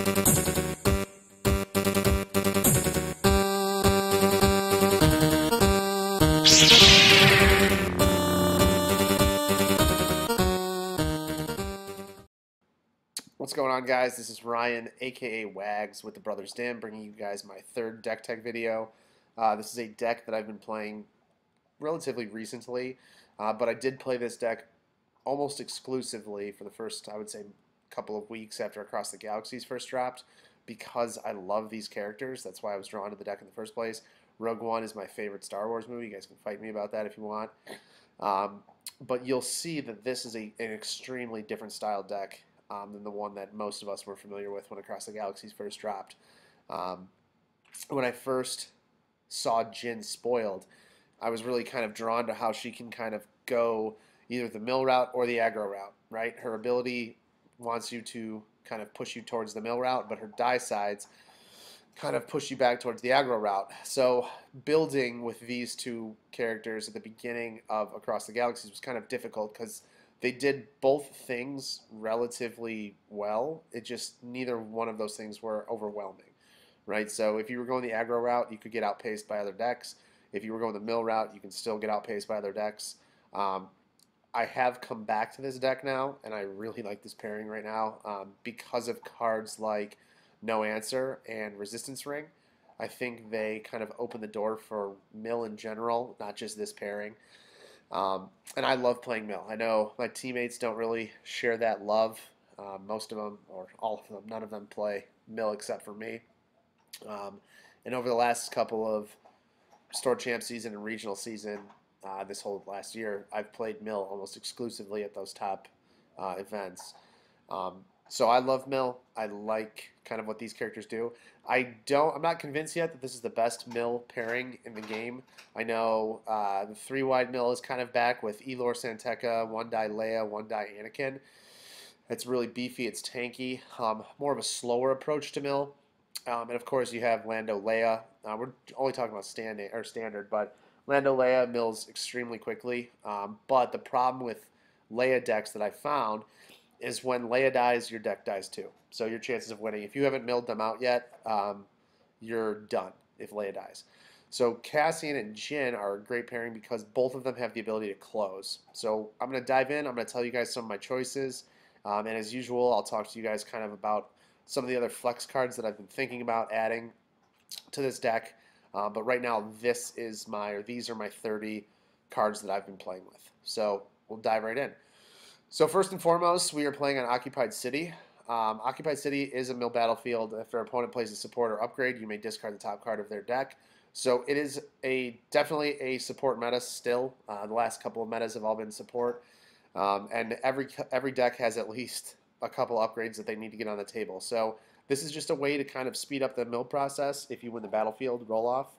What's going on, guys? This is Ryan, aka Wags, with the Brothers Dimm, bringing you guys my third deck tech video. This is a deck that I've been playing relatively recently, but I did play this deck almost exclusively for the first, I would say, couple of weeks after Across the Galaxies first dropped, because I love these characters. That's why I was drawn to the deck in the first place. Rogue One is my favorite Star Wars movie. You guys can fight me about that if you want. But you'll see that this is an extremely different style deck than the one that most of us were familiar with when Across the Galaxies first dropped. When I first saw Jyn spoiled, I was really kind of drawn to how she can kind of go either the mill route or the aggro route, right? Her ability wants you to kind of push you towards the mill route, but her die sides kind of push you back towards the aggro route. So building with these two characters at the beginning of Across the Galaxies was kind of difficult because they did both things relatively well. It just, neither one of those things were overwhelming, right? So if you were going the aggro route, you could get outpaced by other decks. If you were going the mill route, you can still get outpaced by other decks. I have come back to this deck now, and I really like this pairing right now because of cards like No Answer and Resistance Ring. I think they kind of open the door for mill in general, not just this pairing. And I love playing mill. I know my teammates don't really share that love. Most of them, or all of them, none of them play mill except for me. And over the last couple of Store Champ season and regional season, this whole last year, I've played mill almost exclusively at those top events. So I love mill. I like kind of what these characters do. I'm not convinced yet that this is the best mill pairing in the game. I know the 3-wide mill is kind of back with Elor Santeca, 1-die Leia, 1-die Anakin. It's really beefy. It's tanky. More of a slower approach to mill. And of course, you have Lando Leia. We're only talking about standard, but Lando Leia mills extremely quickly. But the problem with Leia decks that I found is when Leia dies, your deck dies too. So your chances of winning, if you haven't milled them out yet, you're done if Leia dies. So Cassian and Jyn are a great pairing because both of them have the ability to close. So I'm going to dive in. I'm going to tell you guys some of my choices. And as usual, I'll talk to you guys kind of about some of the other flex cards that I've been thinking about adding to this deck. But right now, these are my 30 cards that I've been playing with. So we'll dive right in. So first and foremost, we are playing on Occupied City. Occupied City is a mill battlefield. If their opponent plays a support or upgrade, you may discard the top card of their deck. So it is definitely a support meta still. The last couple of metas have all been support. And every deck has at least a couple upgrades that they need to get on the table. So this is just a way to kind of speed up the mill process if you win the battlefield roll-off.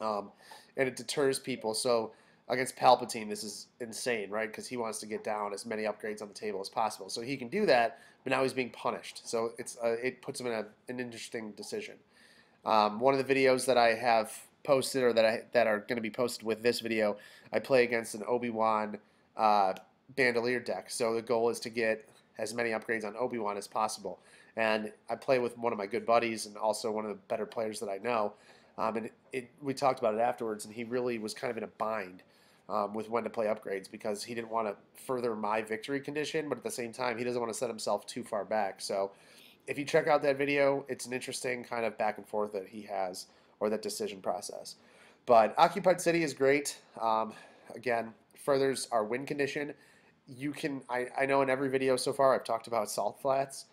And it deters people. So against Palpatine, this is insane, right? Because he wants to get down as many upgrades on the table as possible. So he can do that, but now he's being punished. So it puts him in an interesting decision. One of the videos that I have posted, or that are going to be posted with this video, I play against an Obi-Wan Bandolier deck. So the goal is to get as many upgrades on Obi-Wan as possible. And I play with one of my good buddies and also one of the better players that I know. And we talked about it afterwards, and he really was kind of in a bind with when to play upgrades because he didn't want to further my victory condition, but at the same time, he doesn't want to set himself too far back. So if you check out that video, it's an interesting kind of back and forth that he has, or that decision process. But Occupied City is great. Again, furthers our win condition. I know in every video so far I've talked about Salt Flats.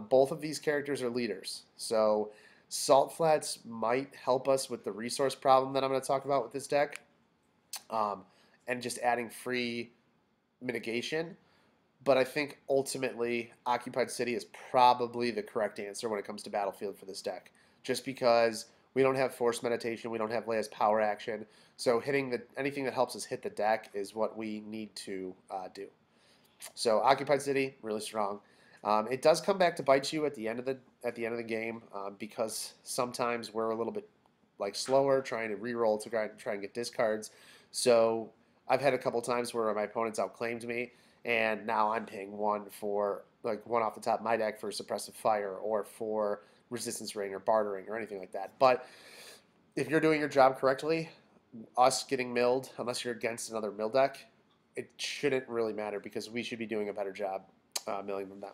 Both of these characters are leaders. So Salt Flats might help us with the resource problem that I'm going to talk about with this deck. And just adding free mitigation. But I think ultimately Occupied City is probably the correct answer when it comes to Battlefield for this deck. Just because we don't have Force Meditation, we don't have Leia's power action. So hitting anything that helps us hit the deck is what we need to do. So Occupied City, really strong. It does come back to bite you at the end of the game because sometimes we're a little bit slower trying to reroll to try and get discards. So I've had a couple times where my opponents outclaimed me, and now I'm paying 1 for like one off the top of my deck for suppressive fire or for resistance ring or bartering or anything like that. But if you're doing your job correctly, us getting milled, unless you're against another mill deck, it shouldn't really matter because we should be doing a better job milling than them.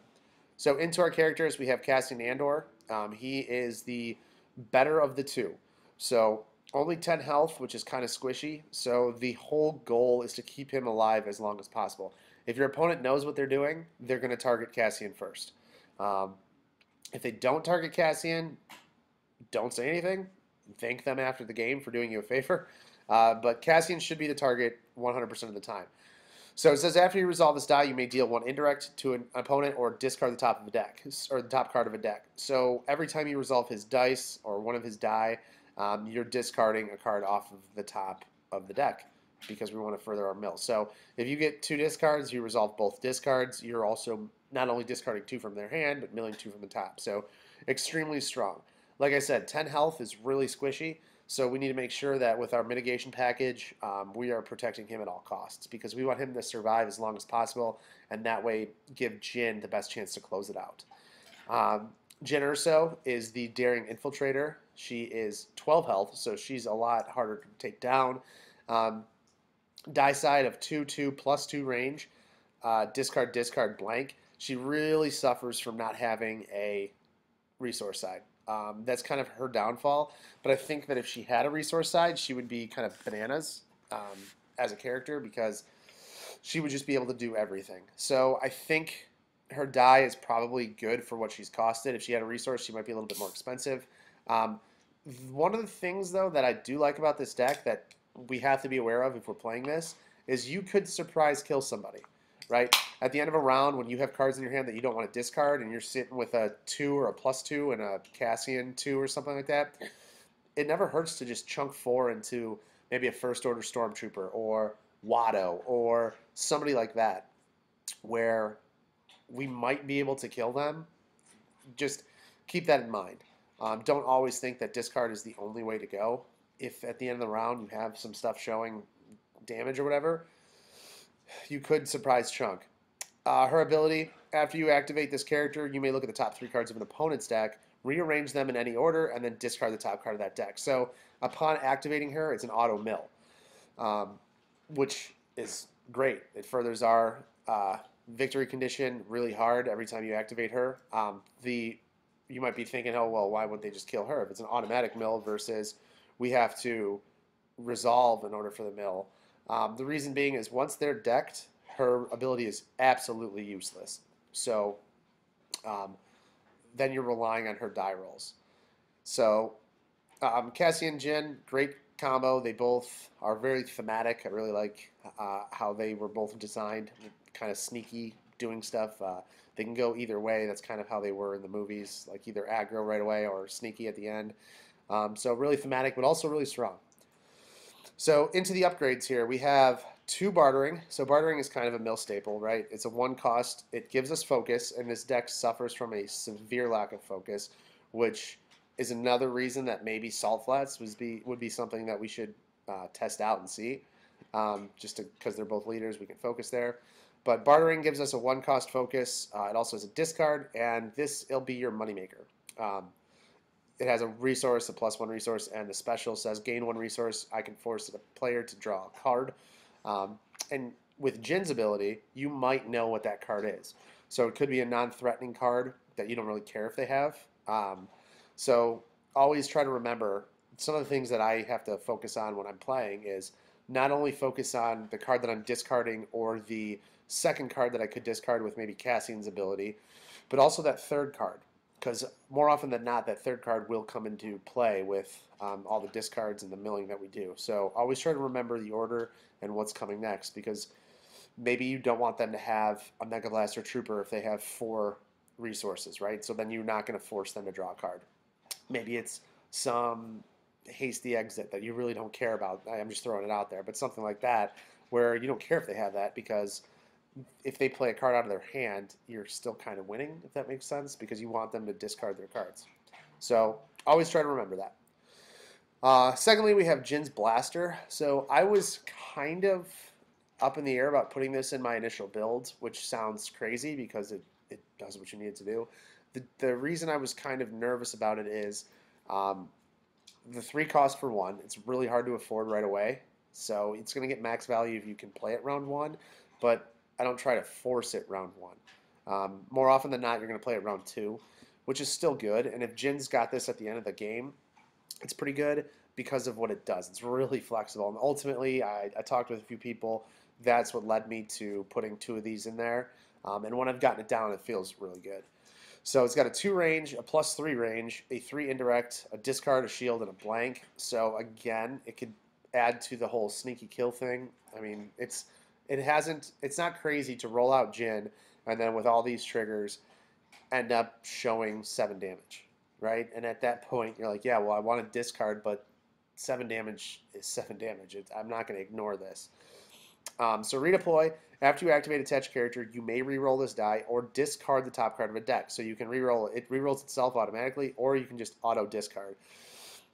So into our characters, we have Cassian Andor. He is the better of the two. So only 10 health, which is kind of squishy. So the whole goal is to keep him alive as long as possible. If your opponent knows what they're doing, they're going to target Cassian first. Um, if they don't target Cassian, don't say anything. Thank them after the game for doing you a favor. But Cassian should be the target 100% of the time. So it says after you resolve this die, you may deal one indirect to an opponent or discard the top of a deck, or the top card of a deck. So every time you resolve his dice or one of his die, you're discarding a card off of the top of the deck because we want to further our mill. So if you get 2 discards, you resolve both discards. You're also not only discarding 2 from their hand, but milling 2 from the top. So extremely strong. Like I said, 10 health is really squishy. So we need to make sure that with our mitigation package, we are protecting him at all costs because we want him to survive as long as possible and that way give Jyn the best chance to close it out. Jyn Erso is the Daring Infiltrator. She is 12 health, so she's a lot harder to take down. Die side of 2/2 +2 range, discard blank. She really suffers from not having a resource side. That's kind of her downfall. But I think that if she had a resource side, she would be kind of bananas as a character because she would just be able to do everything. So I think her die is probably good for what she's costed. If she had a resource, she might be a little bit more expensive. One of the things, though, that I do like about this deck that we have to be aware of if we're playing this is you could surprise kill somebody. Right? At the end of a round, when you have cards in your hand that you don't want to discard and you're sitting with a 2 or a +2 and a Cassian 2 or something like that, it never hurts to just chunk 4 into maybe a First Order Stormtrooper or Watto or somebody like that where we might be able to kill them. Just keep that in mind. Don't always think that discard is the only way to go. If at the end of the round you have some stuff showing damage or whatever, you could surprise chunk. Her ability, after you activate this character, you may look at the top 3 cards of an opponent's deck, rearrange them in any order, and then discard the top card of that deck. So upon activating her, it's an auto mill, which is great. It furthers our victory condition really hard every time you activate her. You might be thinking, oh, well, why wouldn't they just kill her? If it's an automatic mill versus we have to resolve in order for the mill. The reason being is once they're decked, her ability is absolutely useless. So then you're relying on her die rolls. So Cassian and Jyn, great combo. They both are very thematic. I really like how they were both designed, kind of sneaky, doing stuff. They can go either way. That's kind of how they were in the movies, like either aggro right away or sneaky at the end. So really thematic, but also really strong. So into the upgrades here, we have 2 bartering. So bartering is kind of a mill staple, right? It's a 1 cost. It gives us focus, and this deck suffers from a severe lack of focus, which is another reason that maybe Salt Flats would be something that we should test out and see. Just because they're both leaders, we can focus there. But bartering gives us a 1 cost focus. It also has a discard, and it'll be your moneymaker. It has a resource, a +1 resource, and the special says gain 1 resource. I can force the player to draw a card. And with Jyn's ability, you might know what that card is. So it could be a non-threatening card that you don't really care if they have. So always try to remember some of the things that I have to focus on when I'm playing is not only focus on the card that I'm discarding or the second card that I could discard with maybe Cassian's ability, but also that third card. Because more often than not, that third card will come into play with all the discards and the milling that we do. So always try to remember the order and what's coming next, because maybe you don't want them to have a Mega Blaster Trooper if they have 4 resources, right? So then you're not going to force them to draw a card. Maybe it's some hasty exit that you really don't care about. I'm just throwing it out there, but something like that where you don't care if they have that because if they play a card out of their hand, you're still kind of winning, if that makes sense, because you want them to discard their cards. So always try to remember that. Secondly, we have Jyn's Blaster. So I was kind of up in the air about putting this in my initial build, which sounds crazy because it does what you need it to do. The reason I was kind of nervous about it is um, the 3 cost for 1. It's really hard to afford right away. So it's going to get max value if you can play it round 1, but I don't try to force it round 1. More often than not, you're going to play it round 2, which is still good. And if Jyn's got this at the end of the game, it's pretty good because of what it does. It's really flexible. And ultimately, I talked with a few people. That's what led me to putting 2 of these in there. And when I've gotten it down, it feels really good. So it's got a 2 range, a +3 range, a 3 indirect, a discard, a shield, and a blank. So again, it could add to the whole sneaky kill thing. I mean, it's not crazy to roll out Jyn and then with all these triggers end up showing 7 damage, right? And at that point, you're like, yeah, well, I want to discard, but 7 damage is 7 damage. I'm not going to ignore this. So redeploy. After you activate attached character, you may reroll this die or discard the top card of a deck. So you can reroll it. It rerolls itself automatically, or you can just auto discard.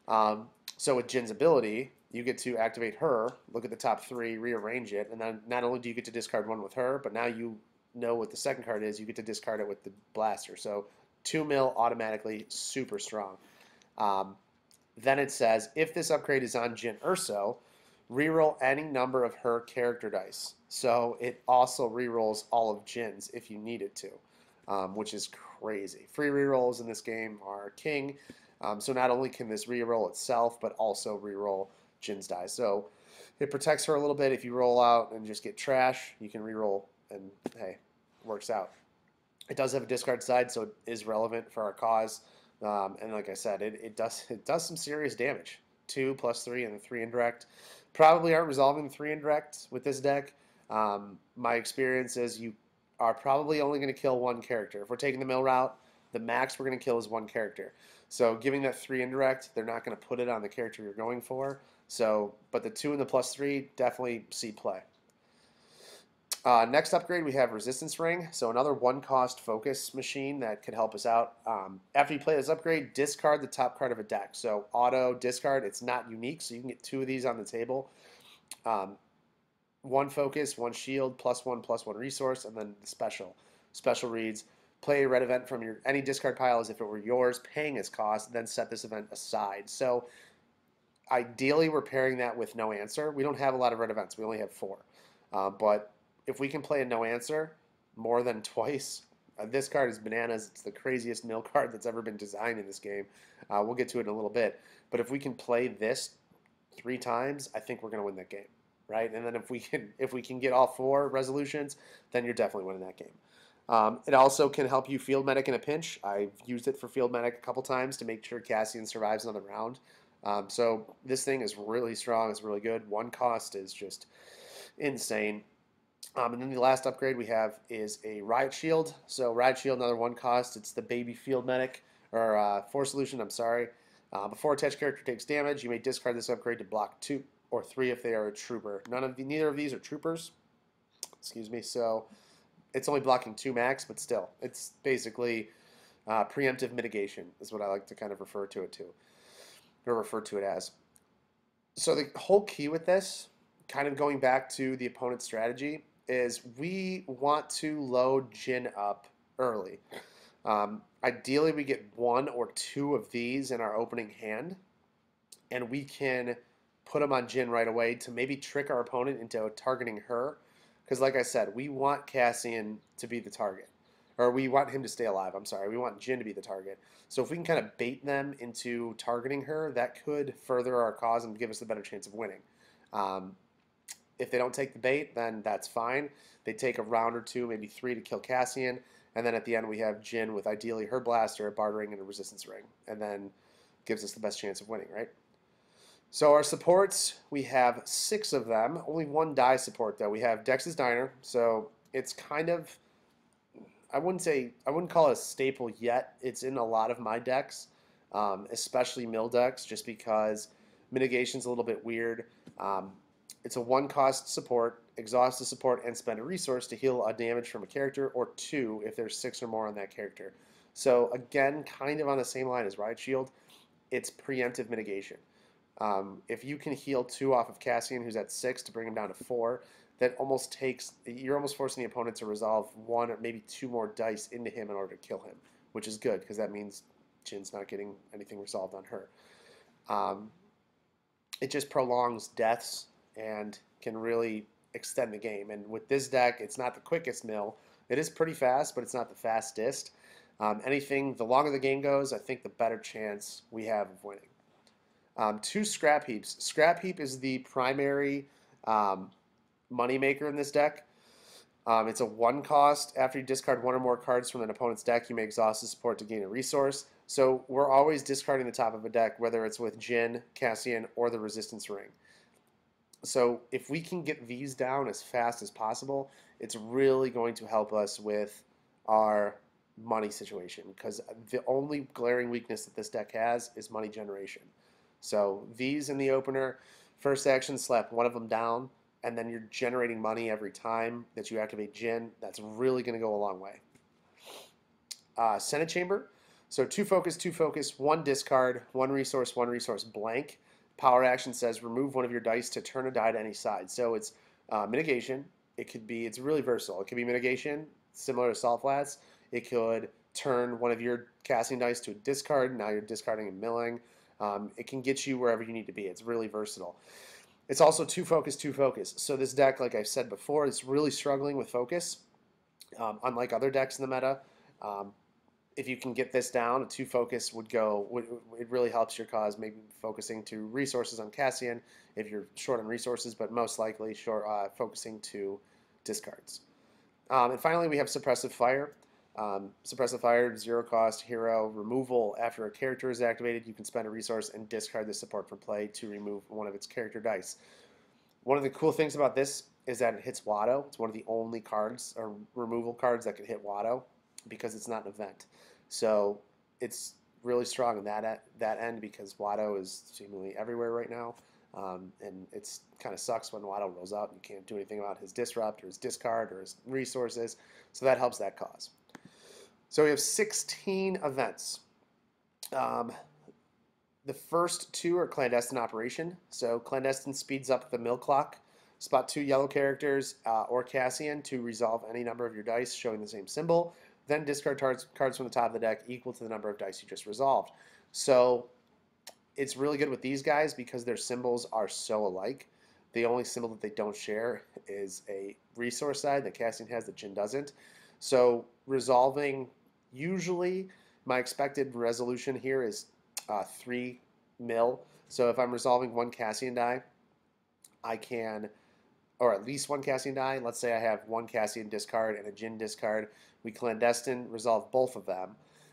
So with Jyn's ability, you get to activate her, look at the top 3, rearrange it, and then not only do you get to discard 1 with her, but now you know what the second card is. You get to discard it with the blaster. So 2 mil automatically, super strong. Then it says, if this upgrade is on Jyn Urso, reroll any number of her character dice. So it also rerolls all of Jyn's if you need it to, which is crazy. Free rerolls in this game are king. So not only can this reroll itself, but also reroll Jyn's dice. So it protects her a little bit. If you roll out and just get trash, you can reroll, and hey, works out. It does have a discard side, so it is relevant for our cause. And like I said, it does some serious damage. 2 +3 and the 3 indirect. Probably aren't resolving the 3 indirect with this deck. My experience is you are probably only going to kill 1 character. If we're taking the mill route, the max we're going to kill is 1 character. So giving that 3 indirect, they're not going to put it on the character you're going for. So, but the 2 and the +3 definitely see play. Next upgrade, we have Resistance Ring. So another 1-cost focus machine that could help us out. After you play this upgrade, discard the top card of a deck. So auto discard, it's not unique, so you can get 2 of these on the table. 1 focus, 1 shield, +1/+1 resource, and then the special. Special reads, play a red event from your any discard pile as if it were yours, paying its cost, then set this event aside. So ideally, we're pairing that with no answer. We don't have a lot of red events. We only have 4. But if we can play a no answer more than twice, this card is bananas. It's the craziest mill card that's ever been designed in this game. We'll get to it in a little bit. But if we can play this 3 times, I think we're going to win that game, right? And then if we can get all 4 resolutions, then you're definitely winning that game. It also can help you field medic in a pinch. I've used it for field medic a couple times to make sure Cassian survives another round. So this thing is really strong. It's really good. 1 cost is just insane. And then the last upgrade we have is a Riot Shield. So Riot Shield, another 1 cost. It's the baby field medic, or 4 solution, I'm sorry. Before attached character takes damage, you may discard this upgrade to block 2 or 3 if they are a trooper. Neither of these are troopers. Excuse me. So it's only blocking 2 max, but still, it's basically preemptive mitigation is what I like to kind of refer to it as. So the whole key with this, kind of going back to the opponent's strategy, is we want to load Jyn up early. Ideally, we get 1 or 2 of these in our opening hand, and we can put them on Jyn right away to maybe trick our opponent into targeting her. Because like I said, we want Cassian to be the target. Or we want him to stay alive, I'm sorry. We want Jyn to be the target. So if we can kind of bait them into targeting her, that could further our cause and give us a better chance of winning. If they don't take the bait, then that's fine. They take a round or 2, maybe 3 to kill Cassian, and then at the end we have Jyn with ideally her blaster, a bartering, and a resistance ring, and then gives us the best chance of winning, right? So our supports, we have 6 of them. Only 1 die support though. We have Dex's Diner, so it's kind of, I wouldn't call it a staple yet. It's in a lot of my decks, especially mill decks, just because mitigation's a little bit weird. It's a 1-cost support, exhaust the support, and spend a resource to heal a damage from a character, or 2 if there's 6 or more on that character. So again, kind of on the same line as Riot Shield, it's preemptive mitigation. If you can heal 2 off of Cassian, who's at 6, to bring him down to 4, that almost takes, you're almost forcing the opponent to resolve one or maybe two more dice into him in order to kill him, which is good because that means Jyn's not getting anything resolved on her. Um, it just prolongs deaths and can really extend the game. And with this deck, it's not the quickest mill. It is pretty fast, but it's not the fastest. Anything, the longer the game goes, I think the better chance we have of winning. Two scrap heaps. Scrap heap is the primary money maker in this deck. It's a one cost. After you discard one or more cards from an opponent's deck, you may exhaust the support to gain a resource. So we're always discarding the top of a deck, whether it's with Jyn, Cassian, or the Resistance Ring. So if we can get these down as fast as possible, it's really going to help us with our money situation, because the only glaring weakness that this deck has is money generation. So these in the opener, first action, slap one of them down, and then you're generating money every time that you activate Jyn. That's really going to go a long way. Senate Chamber. So two focus, one discard, one resource blank. Power action says remove one of your dice to turn a die to any side. So it's mitigation. It's really versatile. It could be mitigation, similar to Salt Flats. It could turn one of your casting dice to a discard. Now you're discarding and milling. It can get you wherever you need to be. It's really versatile. It's also two focus. So this deck, like I've said before, is really struggling with focus. Unlike other decks in the meta, if you can get this down, a two focus it really helps your cause, maybe focusing to resources on Cassian if you're short on resources, but most likely focusing to discards. And finally, we have Suppressive Fire. Suppressive Fire, 0 cost, hero, removal. After a character is activated, you can spend a resource and discard the support from play to remove one of its character dice. One of the cool things about this is that it hits Watto. It's one of the only cards, or removal cards, that can hit Watto because it's not an event. So it's really strong in that end, because Watto is seemingly everywhere right now. And it's kind of sucks when Watto rolls out and you can't do anything about his disrupt or his discard or his resources. So that helps that cause. So we have 16 events. The first two are Clandestine Operation. So Clandestine speeds up the mill clock. Spot 2 yellow characters or Cassian to resolve any number of your dice showing the same symbol. Then discard cards from the top of the deck equal to the number of dice you just resolved. So it's really good with these guys because their symbols are so alike. The only symbol that they don't share is a resource side that Cassian has that Jyn doesn't. So resolving, usually my expected resolution here is 3 mil. So if I'm resolving one Cassian die, I can, or at least one Cassian die. Let's say I have one Cassian discard and a Jyn discard. We clandestine resolve both of them.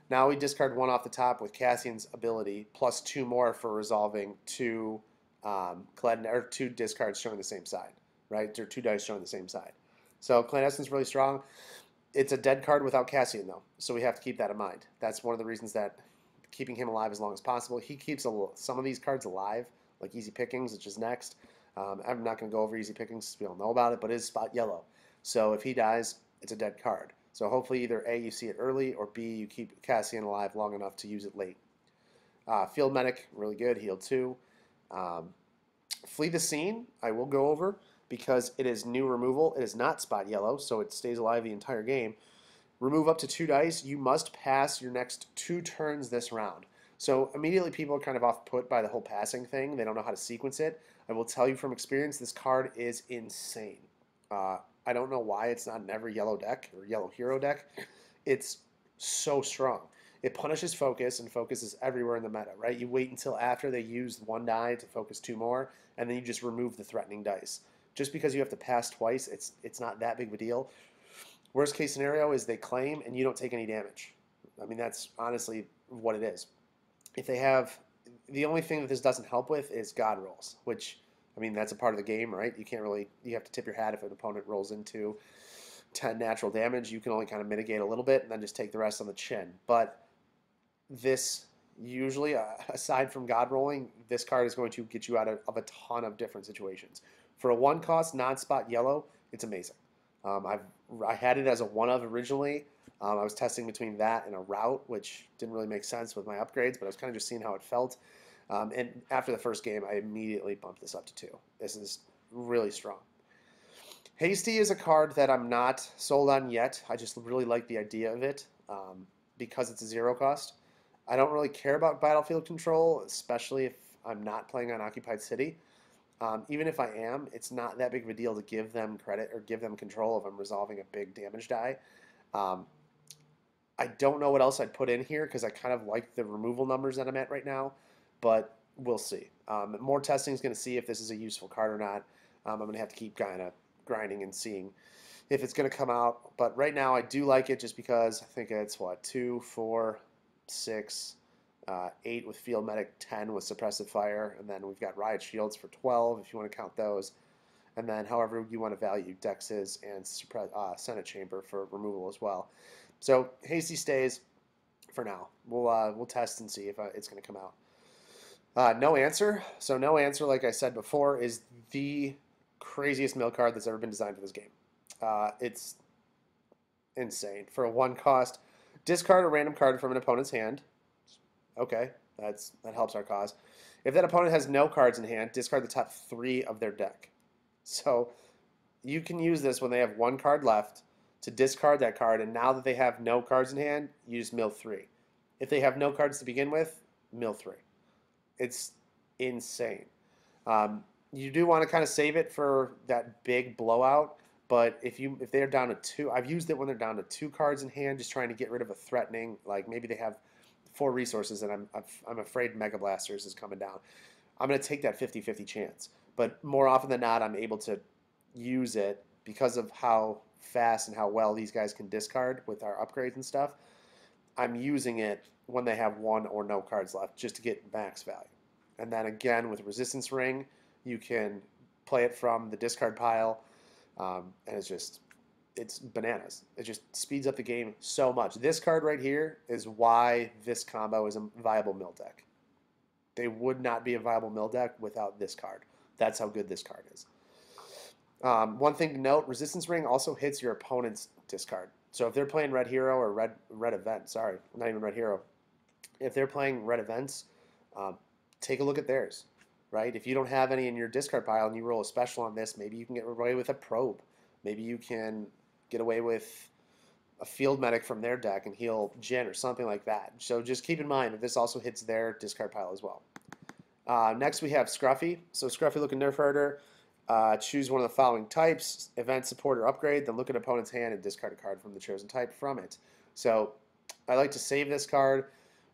Now we discard one off the top with Cassian's ability, plus 2 more for resolving two discards showing the same side, right? Or 2 dice showing the same side. So clandestine's really strong. It's a dead card without Cassian, though, so we have to keep that in mind. That's one of the reasons that keeping him alive as long as possible. He keeps some of these cards alive, like Easy Pickings, which is next. I'm not going to go over Easy Pickings, we all know about it, but it is spot yellow. So if he dies, it's a dead card. So hopefully either A, you see it early, or B, you keep Cassian alive long enough to use it late. Field Medic, really good, heal 2. Flee the Scene, I will go over, because it is new removal. It is not spot yellow, so it stays alive the entire game. Remove up to 2 dice. You must pass your next 2 turns this round. So immediately people are kind of off-put by the whole passing thing. They don't know how to sequence it. I will tell you from experience, this card is insane. I don't know why it's not in every yellow deck or yellow hero deck. It's so strong. It punishes focus, and focus is everywhere in the meta, right? You wait until after they use 1 die to focus 2 more, and then you just remove the threatening dice. Just because you have to pass twice, it's not that big of a deal. Worst case scenario is they claim and you don't take any damage. I mean, that's honestly what it is. If they have, the only thing that this doesn't help with is God rolls, which, I mean, that's a part of the game, right? You have to tip your hat if an opponent rolls into 10 natural damage. You can only kind of mitigate a little bit and then just take the rest on the chin. But this, usually, aside from God rolling, this card is going to get you out of a ton of different situations. For a 1 cost, non-spot yellow, it's amazing. I had it as a 1-of originally. I was testing between that and a route, which didn't really make sense with my upgrades, but I was kind of just seeing how it felt. And after the first game, I immediately bumped this up to 2. This is really strong. Hasty is a card that I'm not sold on yet. I just really like the idea of it because it's a zero cost. I don't really care about battlefield control, especially if I'm not playing on Occupied City. Even if I am, it's not that big of a deal to give them credit or give them control if I'm resolving a big damage die. Um, I don't know what else I'd put in here because I kind of like the removal numbers that I'm at right now, but we'll see. More testing is going to see if this is a useful card or not. I'm going to have to keep kind of grinding and seeing if it's going to come out. But right now, I do like it just because I think it's what 2, 4, 6, 8 with Field Medic, 10 with Suppressive Fire, and then we've got Riot Shields for 12 if you want to count those. And then however you want to value Dexes and Senate Chamber for removal as well. So Hasty stays for now. We'll test and see if it's going to come out. No answer. So no answer, like I said before, is the craziest mill card that's ever been designed for this game. It's insane. For a 1 cost, discard a random card from an opponent's hand. Okay, that helps our cause. If that opponent has no cards in hand, discard the top 3 of their deck. So you can use this when they have 1 card left to discard that card, and now that they have no cards in hand, you just mill 3. If they have no cards to begin with, mill 3. It's insane. You do want to kind of save it for that big blowout, but if they're down to 2, I've used it when they're down to 2 cards in hand, just trying to get rid of a threatening, like maybe they have 4 resources, and I'm afraid Mega Blasters is coming down. I'm going to take that 50-50 chance, but more often than not, I'm able to use it because of how fast and how well these guys can discard with our upgrades and stuff. I'm using it when they have 1 or no cards left just to get max value. And then again with Resistance Ring, you can play it from the discard pile, and it's bananas. It just speeds up the game so much. This card right here is why this combo is a viable mill deck. They would not be a viable mill deck without this card. That's how good this card is. One thing to note, Resistance Ring also hits your opponent's discard. So if they're playing Red Hero or Red Event, sorry, not even Red Hero. If they're playing Red Events, take a look at theirs, right? If you don't have any in your discard pile and you roll a special on this, maybe you can get away with a Probe. Maybe you can get away with a Field Medic from their deck and heal Jyn or something like that. So just keep in mind that this also hits their discard pile as well. Next we have Scruffy. So Scruffy looking Nerf herder. Choose one of the following types: event, support, or upgrade. Then look at opponent's hand and discard a card from the chosen type from it. So I like to save this card,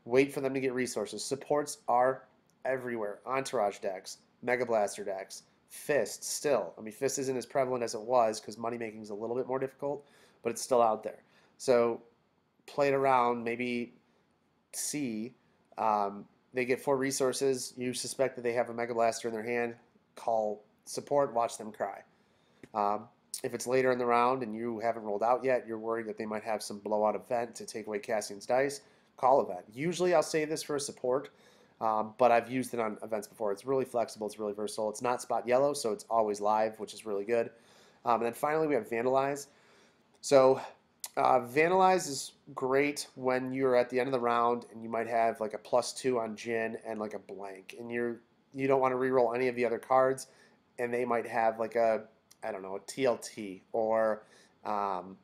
wait for them to get resources. Supports are everywhere. Entourage decks, Mega Blaster decks, Fist still. I mean, Fist isn't as prevalent as it was because money making is a little bit more difficult, but it's still out there. So play it around, maybe see. They get 4 resources. You suspect that they have a Mega Blaster in their hand. Call support, watch them cry. If it's later in the round and you haven't rolled out yet, you're worried that they might have some blowout event to take away Cassian's dice, call event. Usually I'll save this for a support, but I've used it on events before. It's really flexible, it's really versatile. It's not spot yellow, so it's always live, which is really good. And then finally we have Vandalize. So Vandalize is great when you're at the end of the round and you might have like a +2 on Jyn and like a blank, and you don't want to reroll any of the other cards, and they might have like a, I don't know, a TLT or an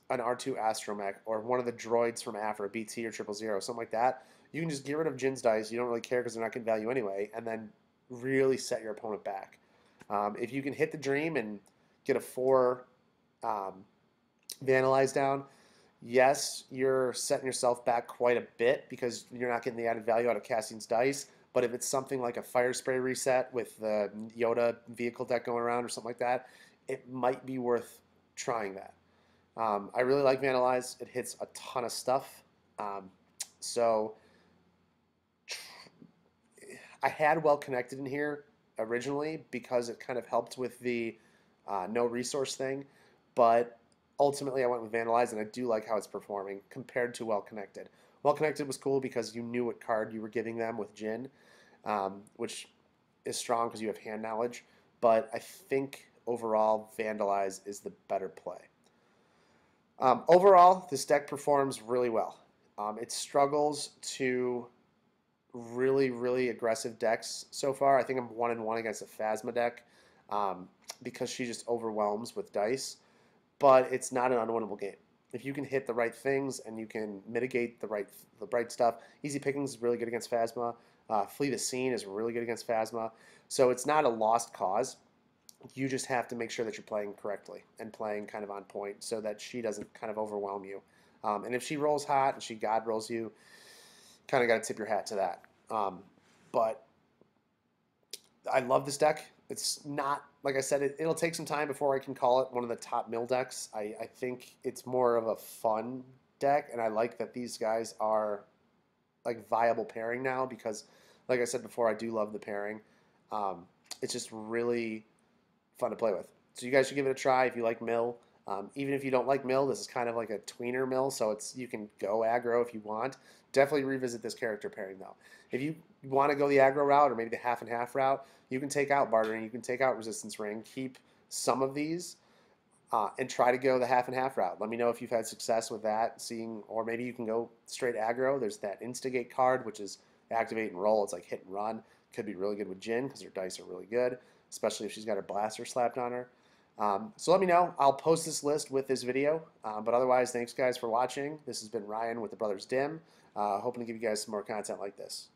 R2 Astromech or one of the droids from Afra, BT or 000, something like that. You can just get rid of Jyn's dice. You don't really care because they're not getting value anyway, and then really set your opponent back. If you can hit the dream and get a 4 Vandalize down, yes, you're setting yourself back quite a bit because you're not getting the added value out of Cassian's dice. But if it's something like a Fire Spray reset with the Yoda vehicle deck going around or something like that, it might be worth trying that. I really like Vandalize. It hits a ton of stuff. So I had Well Connected in here originally because it kind of helped with the no resource thing. But ultimately I went with Vandalize, and I do like how it's performing compared to Well Connected. Well Connected was cool because you knew what card you were giving them with Jyn, which is strong because you have hand knowledge. But I think overall Vandalize is the better play. Overall, this deck performs really well. It struggles to really, really aggressive decks so far. I think I'm 1-1 against a Phasma deck. because she just overwhelms with dice. But it's not an unwinnable game. If you can hit the right things and you can mitigate the right stuff, Easy Pickings is really good against Phasma. Flee the Scene is really good against Phasma. So it's not a lost cause. You just have to make sure that you're playing correctly and playing kind of on point so that she doesn't kind of overwhelm you. And if she rolls hot and she God rolls you, kind of got to tip your hat to that. But I love this deck. It's not, like I said, it'll take some time before I can call it one of the top mill decks. I think it's more of a fun deck, and I like that these guys are like viable pairing now because, like I said before, I do love the pairing. It's just really fun to play with. So you guys should give it a try if you like mill. Even if you don't like mill, this is kind of like a tweener mill, so it's you can go aggro if you want. Definitely revisit this character pairing though. If you want to go the aggro route or maybe the half and half route, you can take out bartering, you can take out resistance ring, keep some of these, and try to go the half and half route. Let me know if you've had success with that, seeing, or maybe you can go straight aggro. There's that instigate card, which is activate and roll. It's like hit and run. Could be really good with Jyn because her dice are really good, especially if she's got her blaster slapped on her. So let me know. I'll post this list with this video. But otherwise, thanks guys for watching. This has been Ryan with the Brothers Dimm. Hoping to give you guys some more content like this.